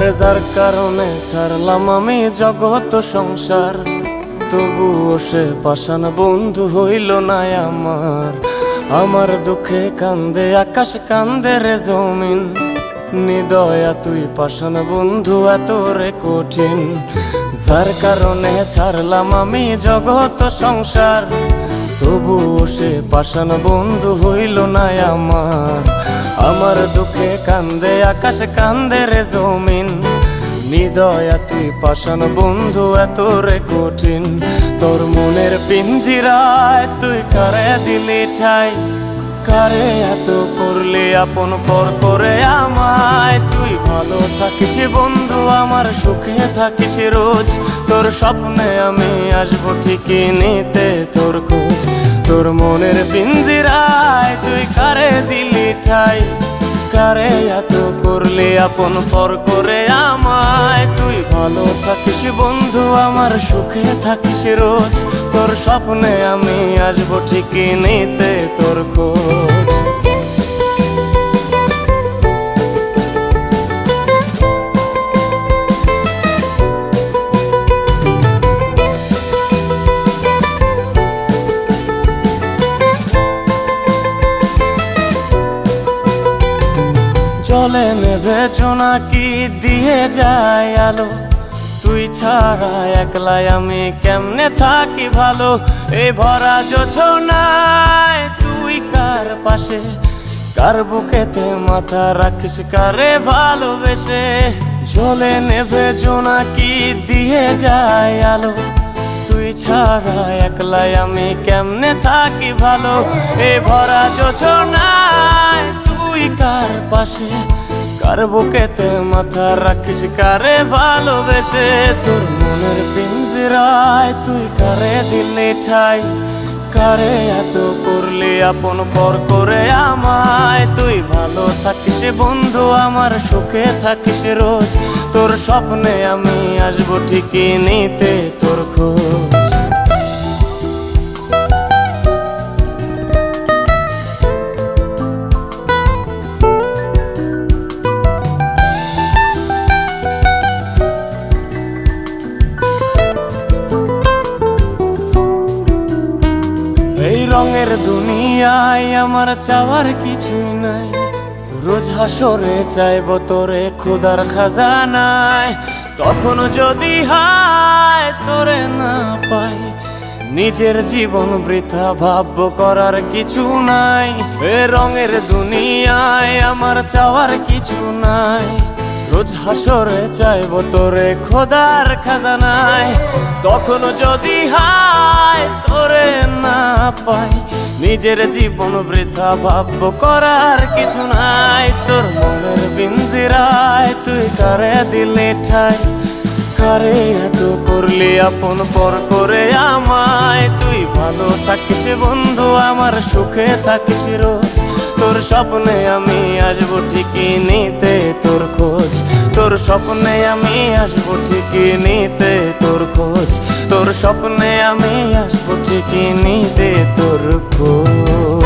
আরে যার কারণে ছাড়লাম আমি জগৎ সংসার, তবুও সে পাষাণ বন্ধু হইল না আমার। আমার দুঃখে কান্দে আকাশ, কান্দে রে জমিন, নিদয়া তুই পাষাণ বন্ধু এত রে কঠিন। যার কারণে ছাড়লাম আমি জগৎ সংসার, তবুও সে পাষাণ বন্ধু হইল না আমার। আমার দুঃখে কান্দে আকাশ, কান্দে রে জমিন, নিদয়া তুই পাষাণ বন্ধু এত রে কঠিন। তোর মনের পিঞ্জিরায় তুই কারে দিলি ঠাই, কারে এত করলি আপন পর করে আমায়। তুই ভালো থাকিস বন্ধু আমার, সুখে থাকিস রোজ, তোর স্বপ্নে আমি আসবো ঠিকই নিতে তোর খোঁজ। তোর মনের পিঞ্জিরায় তুই কারে দিলি ঠাই, কারে এত করলি আপন পর করে আমায়। তুই ভালো থাকিস বন্ধু আমার, সুখে থাকিস রোজ, তোর স্বপ্নে আমি আসবো ঠিকই নিতে তোর খোঁজ। জলে নেভে জোনাকি দিয়ে যায় আলো, তুই ছাড়া একলাই আমি কেমনে থাকি ভালো। এই ভরা জোছনায় তুই কার পাশে, কার বুকেতে মাথা রাখিস কারে ভালোবেসে। জলে নেভে জোনাকি দিয়ে যায় আলো, তুই ছাড়া একলাই আমি কেমনে থাকি ভালো। এই ভরা জোছনায় তুই কার পাশে, কার বুকেতে মাথা রাখিস কারে ভালোবেসে। তোর মনের পিঞ্জিরায় তুই কারে দিলি ঠাই, কারে এত করলি আপন পর করে আমায়। তুই ভালো থাকিস বন্ধু আমার, সুখে থাকিস রোজ, তোর স্বপ্নে আমি আসবো ঠিকই নিতে তোর খোঁজ। এই রঙের দুনিয়ায় আমার চাওয়ার কিছুই নাই, রোজ হাসরে চাইব তোরে খোদার খাজানায়। তখন যদি হায় তোরে না পাই, নিজের জীবন বৃথা ভাব্য করার কিছু নাই। এ রঙের দুনিয়ায় আমার চাওয়ার কিছু নাই, রোজ হাসরে চাইব তোরে খোদার খাজানায়। তখন যদি হায় তোরে না পাই, নিজের জীবন বৃথা ভাব্য করার কিছু নাই। তোর মনের পিঞ্জিরায় তুই কারে দিলি ঠাই, কারে এত করলি আপন পর করে আমায়। তুই ভালো থাকিস বন্ধু আমার, সুখে থাকিস রোজ, তোর স্বপ্নে আমি আসবো ঠিকই নিতে তোর খোঁজ। তোর স্বপ্নে আমি আসবো ঠিকই নিতে তোর খোঁজ, তোর স্বপ্নে আমি আসবো ঠিকই নিতে তোর খোঁজ।